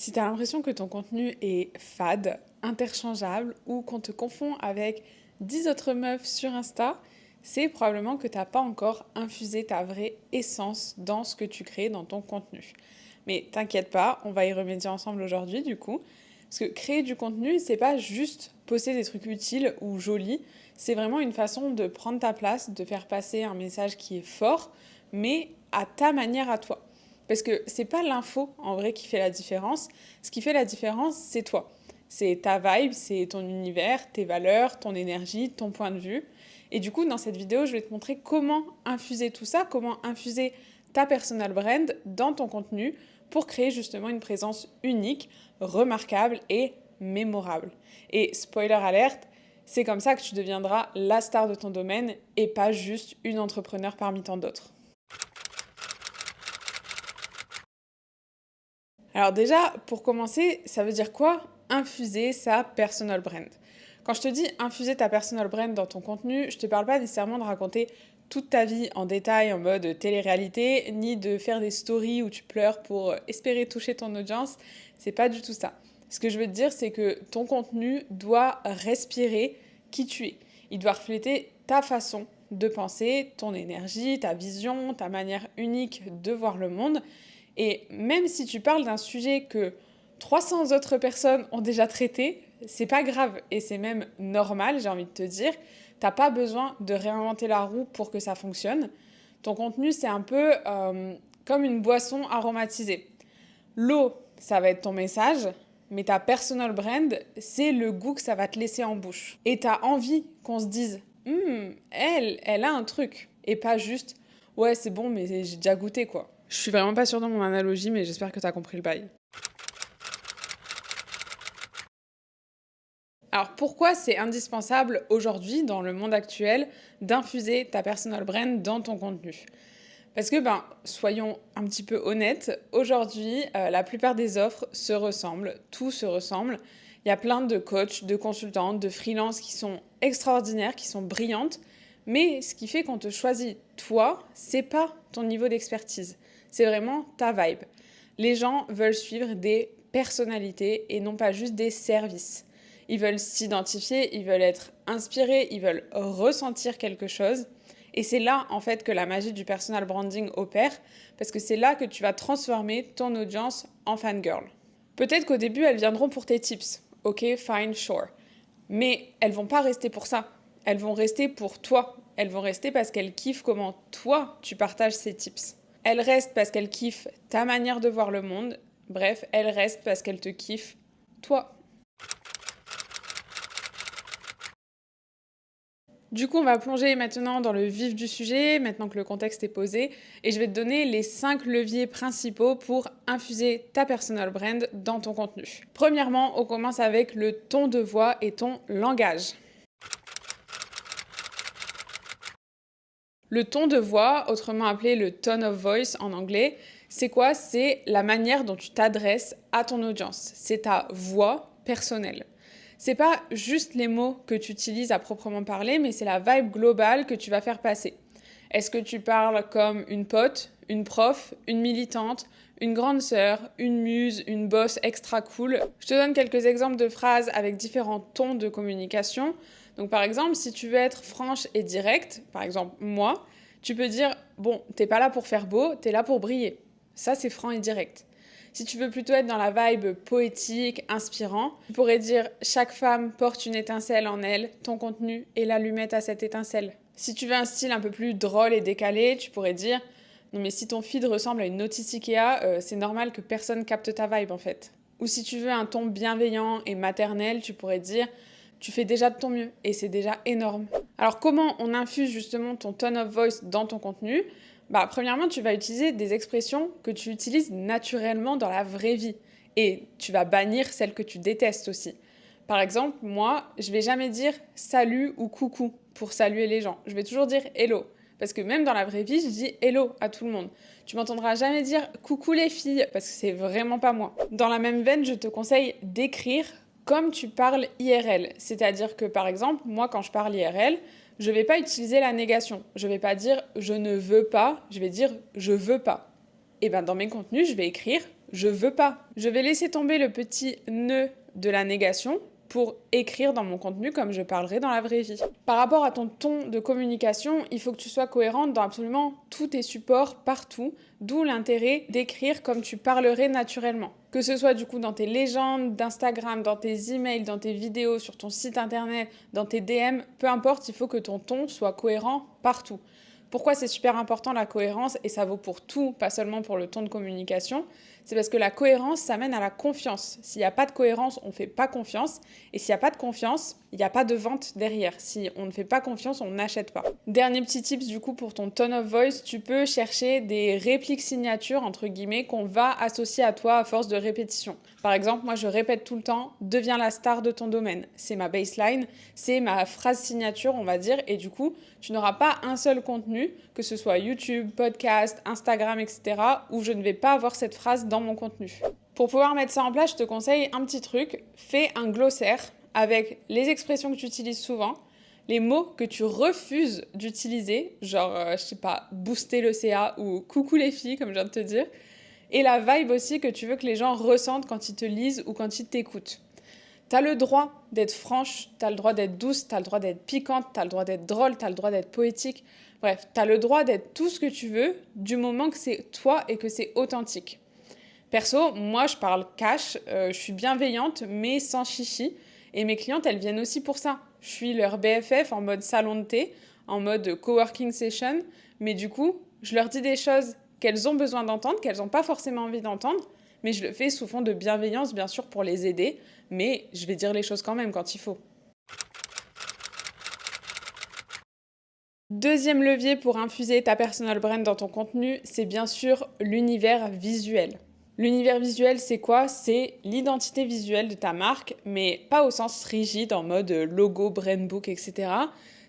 Si tu as l'impression que ton contenu est fade, interchangeable ou qu'on te confond avec 10 autres meufs sur Insta, c'est probablement que tu n'as pas encore infusé ta vraie essence dans ce que tu crées dans ton contenu. Mais t'inquiète pas, on va y remédier ensemble aujourd'hui du coup. Parce que créer du contenu, c'est pas juste poster des trucs utiles ou jolis, c'est vraiment une façon de prendre ta place, de faire passer un message qui est fort, mais à ta manière à toi. Parce que c'est pas l'info en vrai qui fait la différence. Ce qui fait la différence, c'est toi. C'est ta vibe, c'est ton univers, tes valeurs, ton énergie, ton point de vue. Et du coup, dans cette vidéo, je vais te montrer comment infuser tout ça, comment infuser ta personal brand dans ton contenu pour créer justement une présence unique, remarquable et mémorable. Et spoiler alerte, c'est comme ça que tu deviendras la star de ton domaine et pas juste une entrepreneur parmi tant d'autres. Alors déjà, pour commencer, ça veut dire quoi infuser sa personal brand? Quand je te dis infuser ta personal brand dans ton contenu, je te parle pas nécessairement de raconter toute ta vie en détail en mode télé-réalité, ni de faire des stories où tu pleures pour espérer toucher ton audience. C'est pas du tout ça. Ce que je veux te dire, c'est que ton contenu doit respirer qui tu es. Il doit refléter ta façon de penser, ton énergie, ta vision, ta manière unique de voir le monde. Et même si tu parles d'un sujet que 300 autres personnes ont déjà traité, c'est pas grave et c'est même normal, j'ai envie de te dire. T'as pas besoin de réinventer la roue pour que ça fonctionne. Ton contenu, c'est un peu comme une boisson aromatisée. L'eau, ça va être ton message, mais ta personal brand, c'est le goût que ça va te laisser en bouche. Et t'as envie qu'on se dise, elle a un truc. Et pas juste, ouais, c'est bon, mais j'ai déjà goûté, quoi. Je suis vraiment pas sûre de mon analogie, mais j'espère que t'as compris le bail. Alors pourquoi c'est indispensable aujourd'hui, dans le monde actuel, d'infuser ta personal brand dans ton contenu? Parce que, soyons un petit peu honnêtes, aujourd'hui, la plupart des offres se ressemblent, tout se ressemble. Il y a plein de coachs, de consultantes, de freelances qui sont extraordinaires, qui sont brillantes, mais ce qui fait qu'on te choisit, toi, c'est pas ton niveau d'expertise, c'est vraiment ta vibe. Les gens veulent suivre des personnalités et non pas juste des services. Ils veulent s'identifier, ils veulent être inspirés, ils veulent ressentir quelque chose. Et c'est là, en fait, que la magie du personal branding opère, parce que c'est là que tu vas transformer ton audience en fangirl. Peut-être qu'au début, elles viendront pour tes tips. Ok, fine, sure. Mais elles vont pas rester pour ça. Elles vont rester pour toi. Elles vont rester parce qu'elles kiffent comment toi, tu partages ces tips. Elles restent parce qu'elles kiffent ta manière de voir le monde. Bref, elles restent parce qu'elles te kiffent toi. Du coup, on va plonger maintenant dans le vif du sujet, maintenant que le contexte est posé, et je vais te donner les 5 leviers principaux pour infuser ta personal brand dans ton contenu. Premièrement, on commence avec le ton de voix et ton langage. Le ton de voix, autrement appelé le tone of voice en anglais, c'est quoi? C'est la manière dont tu t'adresses à ton audience. C'est ta voix personnelle. C'est pas juste les mots que tu utilises à proprement parler, mais c'est la vibe globale que tu vas faire passer. Est-ce que tu parles comme une pote, une prof, une militante, une grande sœur, une muse, une boss extra cool? Je te donne quelques exemples de phrases avec différents tons de communication. Donc par exemple, si tu veux être franche et directe, par exemple moi, tu peux dire « Bon, t'es pas là pour faire beau, t'es là pour briller ». Ça, c'est franc et direct. Si tu veux plutôt être dans la vibe poétique, inspirant, tu pourrais dire « Chaque femme porte une étincelle en elle, ton contenu est l'allumette à cette étincelle ». Si tu veux un style un peu plus drôle et décalé, tu pourrais dire « Non mais si ton feed ressemble à une notice Ikea, c'est normal que personne capte ta vibe en fait ». Ou si tu veux un ton bienveillant et maternel, tu pourrais dire « Tu fais déjà de ton mieux et c'est déjà énorme ». Alors comment on infuse justement ton tone of voice dans ton contenu ? Premièrement, tu vas utiliser des expressions que tu utilises naturellement dans la vraie vie. Et tu vas bannir celles que tu détestes aussi. Par exemple, moi, je vais jamais dire salut ou coucou pour saluer les gens. Je vais toujours dire hello. Parce que même dans la vraie vie, je dis hello à tout le monde. Tu m'entendras jamais dire coucou les filles, parce que c'est vraiment pas moi. Dans la même veine, je te conseille d'écrire comme tu parles IRL. C'est-à-dire que par exemple, moi quand je parle IRL, je vais pas utiliser la négation. Je vais pas dire je ne veux pas, je vais dire je veux pas. Et dans mes contenus, je vais écrire je veux pas. Je vais laisser tomber le petit nœud de la négation pour écrire dans mon contenu comme je parlerai dans la vraie vie. Par rapport à ton ton de communication, il faut que tu sois cohérente dans absolument tous tes supports, partout, d'où l'intérêt d'écrire comme tu parlerais naturellement. Que ce soit du coup dans tes légendes d'Instagram, dans tes emails, dans tes vidéos, sur ton site internet, dans tes DM, peu importe, il faut que ton ton soit cohérent partout. Pourquoi c'est super important la cohérence, et ça vaut pour tout, pas seulement pour le ton de communication, c'est parce que la cohérence, ça mène à la confiance. S'il n'y a pas de cohérence, on ne fait pas confiance. Et s'il n'y a pas de confiance, il n'y a pas de vente derrière. Si on ne fait pas confiance, on n'achète pas. Dernier petit tips du coup pour ton tone of voice, tu peux chercher des répliques signatures, entre guillemets, qu'on va associer à toi à force de répétition. Par exemple, moi je répète tout le temps « deviens la star de ton domaine ». C'est ma baseline, c'est ma phrase signature, on va dire. Et du coup, tu n'auras pas un seul contenu, que ce soit YouTube, podcast, Instagram, etc., où je ne vais pas avoir cette phrase dans mon contenu. Pour pouvoir mettre ça en place, je te conseille un petit truc. Fais un glossaire avec les expressions que tu utilises souvent, les mots que tu refuses d'utiliser, genre, je sais pas, booster le CA ou coucou les filles, comme je viens de te dire, et la vibe aussi que tu veux que les gens ressentent quand ils te lisent ou quand ils t'écoutent. T'as le droit d'être franche, t'as le droit d'être douce, t'as le droit d'être piquante, t'as le droit d'être drôle, t'as le droit d'être poétique. Bref, t'as le droit d'être tout ce que tu veux du moment que c'est toi et que c'est authentique. Perso, moi je parle cash, je suis bienveillante mais sans chichi. Et mes clientes, elles viennent aussi pour ça. Je suis leur BFF en mode salon de thé, en mode coworking session. Mais du coup, je leur dis des choses qu'elles ont besoin d'entendre, qu'elles n'ont pas forcément envie d'entendre. Mais je le fais sous fond de bienveillance, bien sûr, pour les aider. Mais je vais dire les choses quand même quand il faut. Deuxième levier pour infuser ta personal brand dans ton contenu, c'est bien sûr l'univers visuel. L'univers visuel, c'est quoi? C'est l'identité visuelle de ta marque, mais pas au sens rigide, en mode logo, brand book, etc.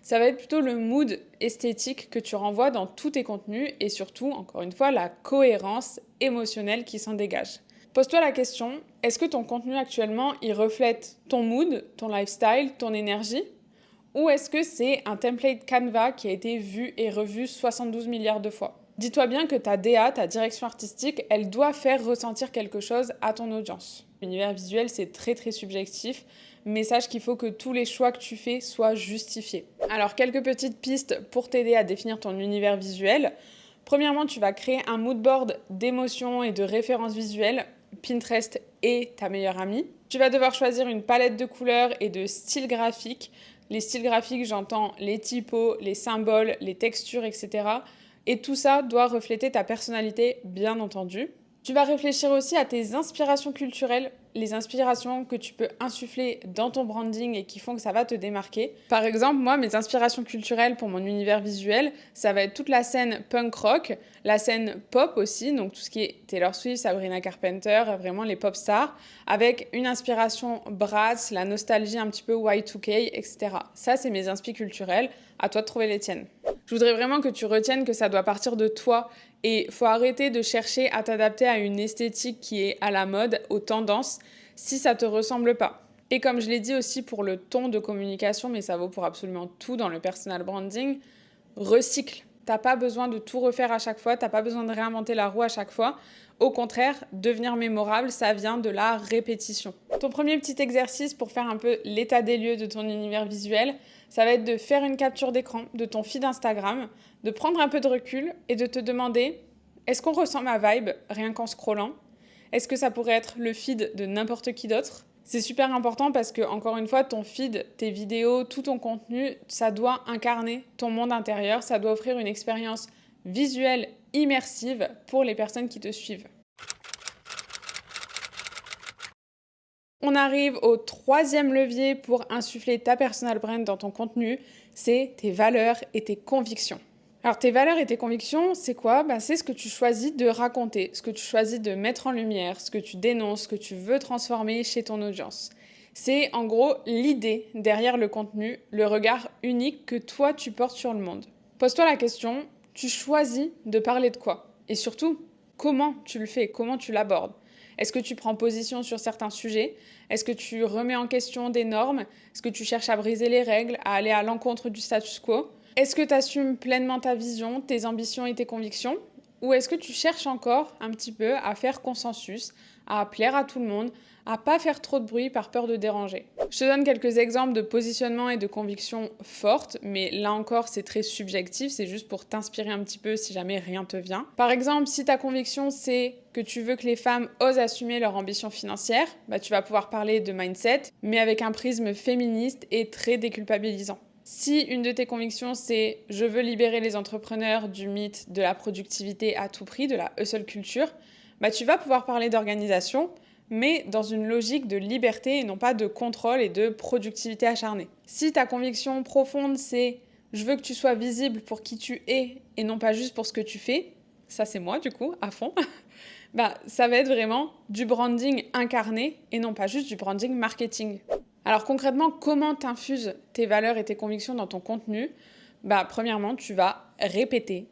Ça va être plutôt le mood esthétique que tu renvoies dans tous tes contenus et surtout, encore une fois, la cohérence émotionnelle qui s'en dégage. Pose-toi la question, est-ce que ton contenu actuellement, il reflète ton mood, ton lifestyle, ton énergie? Ou est-ce que c'est un template Canva qui a été vu et revu 72 milliards de fois? Dis-toi bien que ta DA, ta direction artistique, elle doit faire ressentir quelque chose à ton audience. L'univers visuel, c'est très très subjectif, mais sache qu'il faut que tous les choix que tu fais soient justifiés. Alors, quelques petites pistes pour t'aider à définir ton univers visuel. Premièrement, tu vas créer un mood board d'émotions et de références visuelles. Pinterest est ta meilleure amie. Tu vas devoir choisir une palette de couleurs et de styles graphiques. Les styles graphiques, j'entends les typos, les symboles, les textures, etc. Et tout ça doit refléter ta personnalité, bien entendu. Tu vas réfléchir aussi à tes inspirations culturelles, les inspirations que tu peux insuffler dans ton branding et qui font que ça va te démarquer. Par exemple, moi, mes inspirations culturelles pour mon univers visuel, ça va être toute la scène punk rock, la scène pop aussi, donc tout ce qui est Taylor Swift, Sabrina Carpenter, vraiment les pop stars, avec une inspiration brass, la nostalgie un petit peu Y2K, etc. Ça, c'est mes inspi culturelles. À toi de trouver les tiennes. Je voudrais vraiment que tu retiennes que ça doit partir de toi et faut arrêter de chercher à t'adapter à une esthétique qui est à la mode, aux tendances, si ça te ressemble pas. Et comme je l'ai dit aussi pour le ton de communication, mais ça vaut pour absolument tout dans le personal branding, recycle. T'as pas besoin de tout refaire à chaque fois, t'as pas besoin de réinventer la roue à chaque fois. Au contraire, devenir mémorable, ça vient de la répétition. Ton premier petit exercice pour faire un peu l'état des lieux de ton univers visuel, ça va être de faire une capture d'écran de ton feed Instagram, de prendre un peu de recul et de te demander, est-ce qu'on ressent ma vibe rien qu'en scrollant? Est-ce que ça pourrait être le feed de n'importe qui d'autre? C'est super important parce que, encore une fois, ton feed, tes vidéos, tout ton contenu, ça doit incarner ton monde intérieur, ça doit offrir une expérience visuelle immersive pour les personnes qui te suivent. On arrive au troisième levier pour insuffler ta personal brand dans ton contenu, c'est tes valeurs et tes convictions. Alors tes valeurs et tes convictions, c'est quoi? C'est ce que tu choisis de raconter, ce que tu choisis de mettre en lumière, ce que tu dénonces, ce que tu veux transformer chez ton audience. C'est en gros l'idée derrière le contenu, le regard unique que toi tu portes sur le monde. Pose-toi la question, tu choisis de parler de quoi? Et surtout, comment tu le fais? Comment tu l'abordes? Est-ce que tu prends position sur certains sujets? Est-ce que tu remets en question des normes? Est-ce que tu cherches à briser les règles, à aller à l'encontre du status quo? Est-ce que tu assumes pleinement ta vision, tes ambitions et tes convictions? Ou est-ce que tu cherches encore un petit peu à faire consensus, à plaire à tout le monde, à pas faire trop de bruit par peur de déranger? Je te donne quelques exemples de positionnement et de convictions fortes, mais là encore, c'est très subjectif, c'est juste pour t'inspirer un petit peu si jamais rien te vient. Par exemple, si ta conviction, c'est que tu veux que les femmes osent assumer leur ambition financière, tu vas pouvoir parler de mindset, mais avec un prisme féministe et très déculpabilisant. Si une de tes convictions, c'est « je veux libérer les entrepreneurs du mythe de la productivité à tout prix, de la hustle culture », tu vas pouvoir parler d'organisation, mais dans une logique de liberté et non pas de contrôle et de productivité acharnée. Si ta conviction profonde, c'est « je veux que tu sois visible pour qui tu es et non pas juste pour ce que tu fais », ça c'est moi du coup, à fond, ça va être vraiment du branding incarné et non pas juste du branding marketing. Alors concrètement, comment t'infuses tes valeurs et tes convictions dans ton contenu ? Premièrement, tu vas répéter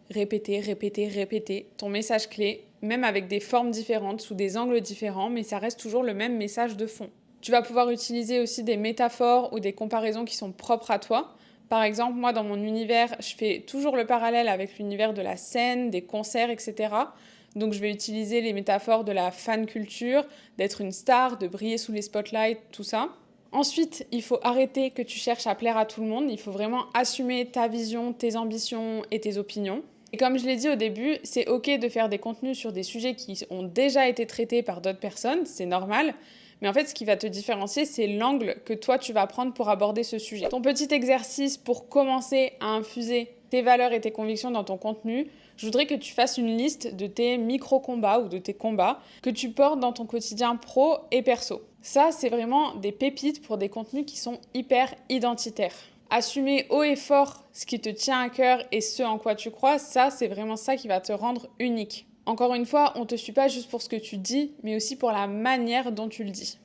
ton message clé, même avec des formes différentes, sous des angles différents, mais ça reste toujours le même message de fond. Tu vas pouvoir utiliser aussi des métaphores ou des comparaisons qui sont propres à toi. Par exemple, moi, dans mon univers, je fais toujours le parallèle avec l'univers de la scène, des concerts, etc. Donc, je vais utiliser les métaphores de la fan culture, d'être une star, de briller sous les spotlights, tout ça. Ensuite, il faut arrêter que tu cherches à plaire à tout le monde. Il faut vraiment assumer ta vision, tes ambitions et tes opinions. Et comme je l'ai dit au début, c'est ok de faire des contenus sur des sujets qui ont déjà été traités par d'autres personnes, c'est normal. Mais en fait, ce qui va te différencier, c'est l'angle que toi, tu vas prendre pour aborder ce sujet. Ton petit exercice pour commencer à infuser tes valeurs et tes convictions dans ton contenu, je voudrais que tu fasses une liste de tes micro-combats ou de tes combats que tu portes dans ton quotidien pro et perso. Ça, c'est vraiment des pépites pour des contenus qui sont hyper identitaires. Assumer haut et fort ce qui te tient à cœur et ce en quoi tu crois, ça, c'est vraiment ça qui va te rendre unique. Encore une fois, on ne te suit pas juste pour ce que tu dis, mais aussi pour la manière dont tu le dis.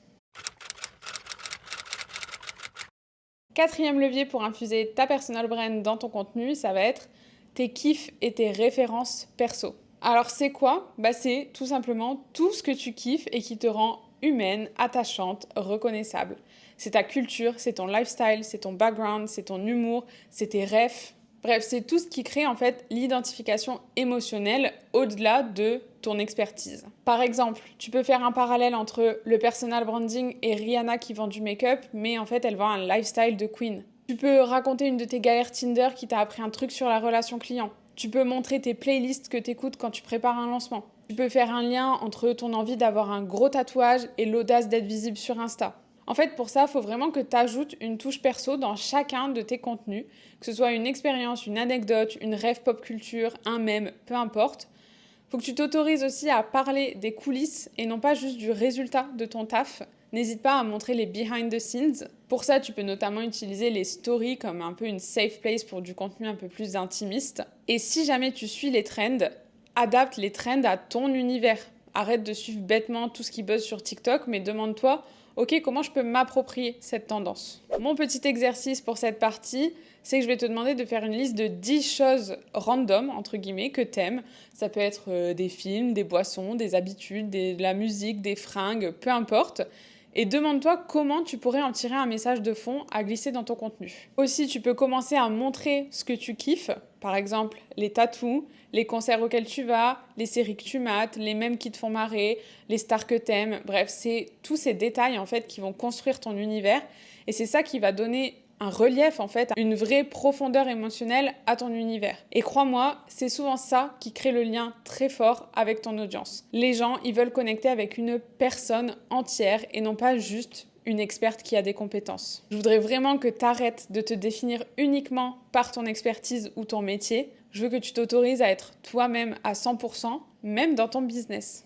Quatrième levier pour infuser ta personal brand dans ton contenu, ça va être tes kiffs et tes références perso. Alors c'est quoi ? C'est tout simplement tout ce que tu kiffes et qui te rend humaine, attachante, reconnaissable. C'est ta culture, c'est ton lifestyle, c'est ton background, c'est ton humour, c'est tes rêves. Bref, c'est tout ce qui crée en fait l'identification émotionnelle au-delà de ton expertise. Par exemple, tu peux faire un parallèle entre le personal branding et Rihanna qui vend du make-up, mais en fait elle vend un lifestyle de queen. Tu peux raconter une de tes galères Tinder qui t'a appris un truc sur la relation client. Tu peux montrer tes playlists que t'écoutes quand tu prépares un lancement. Tu peux faire un lien entre ton envie d'avoir un gros tatouage et l'audace d'être visible sur Insta. En fait, pour ça, il faut vraiment que tu ajoutes une touche perso dans chacun de tes contenus, que ce soit une expérience, une anecdote, une rêve pop culture, un mème, peu importe. Il faut que tu t'autorises aussi à parler des coulisses et non pas juste du résultat de ton taf. N'hésite pas à montrer les behind the scenes. Pour ça, tu peux notamment utiliser les stories comme un peu une safe place pour du contenu un peu plus intimiste. Et si jamais tu suis les trends, adapte les trends à ton univers. Arrête de suivre bêtement tout ce qui buzz sur TikTok, mais demande-toi ok, comment je peux m'approprier cette tendance ? Mon petit exercice pour cette partie, c'est que je vais te demander de faire une liste de 10 choses random, entre guillemets, que t'aimes. Ça peut être des films, des boissons, des habitudes, de la musique, des fringues, peu importe. Et demande-toi comment tu pourrais en tirer un message de fond à glisser dans ton contenu. Aussi, tu peux commencer à montrer ce que tu kiffes. Par exemple, les tatous, les concerts auxquels tu vas, les séries que tu mates, les mèmes qui te font marrer, les stars que t'aimes. Bref, c'est tous ces détails en fait qui vont construire ton univers et c'est ça qui va donner un relief en fait, une vraie profondeur émotionnelle à ton univers. Et crois-moi, c'est souvent ça qui crée le lien très fort avec ton audience. Les gens, ils veulent connecter avec une personne entière et non pas juste une experte qui a des compétences. Je voudrais vraiment que tu arrêtes de te définir uniquement par ton expertise ou ton métier. Je veux que tu t'autorises à être toi-même à 100%, même dans ton business.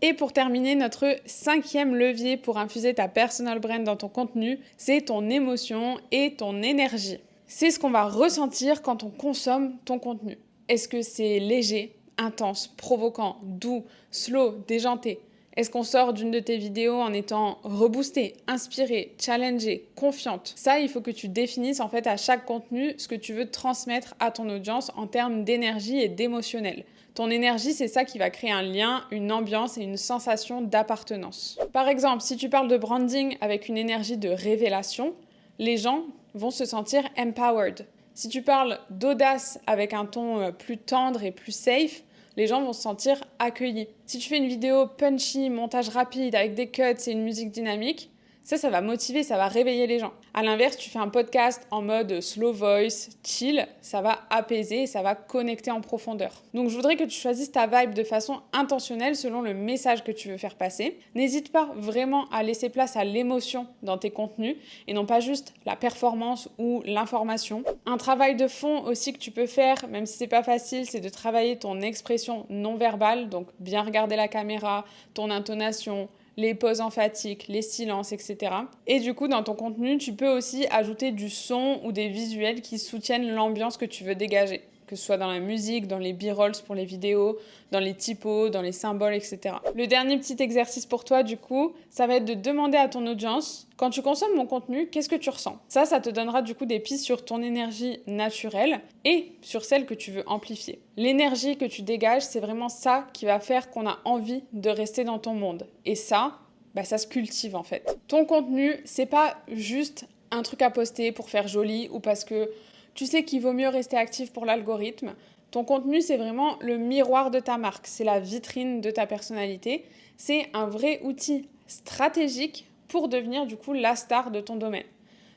Et pour terminer, notre 5e levier pour infuser ta personal brand dans ton contenu, c'est ton émotion et ton énergie. C'est ce qu'on va ressentir quand on consomme ton contenu. Est-ce que c'est léger, intense, provoquant, doux, slow, déjanté ? Est-ce qu'on sort d'une de tes vidéos en étant reboostée, inspirée, challengée, confiante ? Ça, il faut que tu définisses en fait à chaque contenu ce que tu veux transmettre à ton audience en termes d'énergie et d'émotionnel. Ton énergie, c'est ça qui va créer un lien, une ambiance et une sensation d'appartenance. Par exemple, si tu parles de branding avec une énergie de révélation, les gens vont se sentir empowered. Si tu parles d'audace avec un ton plus tendre et plus safe, les gens vont se sentir accueillis. Si tu fais une vidéo punchy, montage rapide, avec des cuts et une musique dynamique, ça va motiver, ça va réveiller les gens. À l'inverse, tu fais un podcast en mode slow voice, chill, ça va apaiser et ça va connecter en profondeur. Donc je voudrais que tu choisisses ta vibe de façon intentionnelle selon le message que tu veux faire passer. N'hésite pas vraiment à laisser place à l'émotion dans tes contenus et non pas juste la performance ou l'information. Un travail de fond aussi que tu peux faire, même si c'est pas facile, c'est de travailler ton expression non verbale, donc bien regarder la caméra, ton intonation, les pauses emphatiques, les silences, etc. Et du coup, dans ton contenu, tu peux aussi ajouter du son ou des visuels qui soutiennent l'ambiance que tu veux dégager, que ce soit dans la musique, dans les b-rolls pour les vidéos, dans les typos, dans les symboles, etc. Le dernier petit exercice pour toi, du coup, ça va être de demander à ton audience, quand tu consommes mon contenu, qu'est-ce que tu ressens? Ça te donnera du coup des pistes sur ton énergie naturelle et sur celle que tu veux amplifier. L'énergie que tu dégages, c'est vraiment ça qui va faire qu'on a envie de rester dans ton monde. Et ça se cultive en fait. Ton contenu, c'est pas juste un truc à poster pour faire joli ou parce que tu sais qu'il vaut mieux rester actif pour l'algorithme. Ton contenu, c'est vraiment le miroir de ta marque, c'est la vitrine de ta personnalité. C'est un vrai outil stratégique pour devenir du coup la star de ton domaine.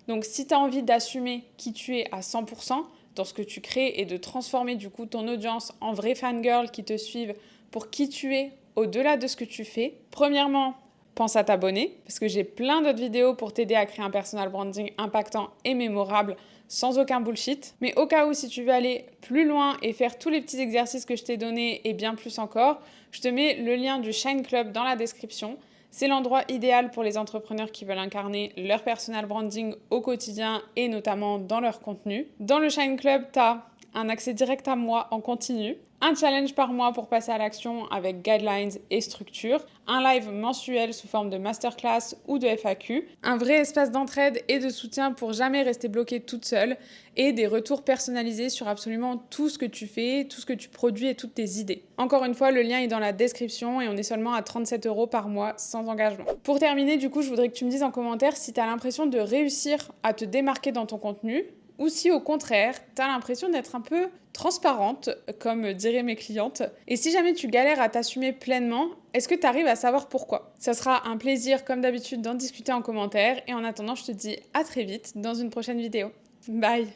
Donc si tu as envie d'assumer qui tu es à 100% dans ce que tu crées et de transformer du coup ton audience en vraie fangirl qui te suivent pour qui tu es au-delà de ce que tu fais, premièrement, pense à t'abonner parce que j'ai plein d'autres vidéos pour t'aider à créer un personal branding impactant et mémorable sans aucun bullshit. Mais au cas où, si tu veux aller plus loin et faire tous les petits exercices que je t'ai donnés et bien plus encore, je te mets le lien du Shine Club dans la description. C'est l'endroit idéal pour les entrepreneurs qui veulent incarner leur personal branding au quotidien et notamment dans leur contenu. Dans le Shine Club, tu as un accès direct à moi en continu, un challenge par mois pour passer à l'action avec guidelines et structure, un live mensuel sous forme de masterclass ou de FAQ, un vrai espace d'entraide et de soutien pour jamais rester bloqué toute seule et des retours personnalisés sur absolument tout ce que tu fais, tout ce que tu produis et toutes tes idées. Encore une fois, le lien est dans la description et on est seulement à 37 € par mois sans engagement. Pour terminer, du coup, je voudrais que tu me dises en commentaire si tu as l'impression de réussir à te démarquer dans ton contenu, ou si au contraire, tu as l'impression d'être un peu transparente, comme diraient mes clientes. Et si jamais tu galères à t'assumer pleinement, est-ce que tu arrives à savoir pourquoi? Ça sera un plaisir, comme d'habitude, d'en discuter en commentaire. Et en attendant, je te dis à très vite dans une prochaine vidéo. Bye!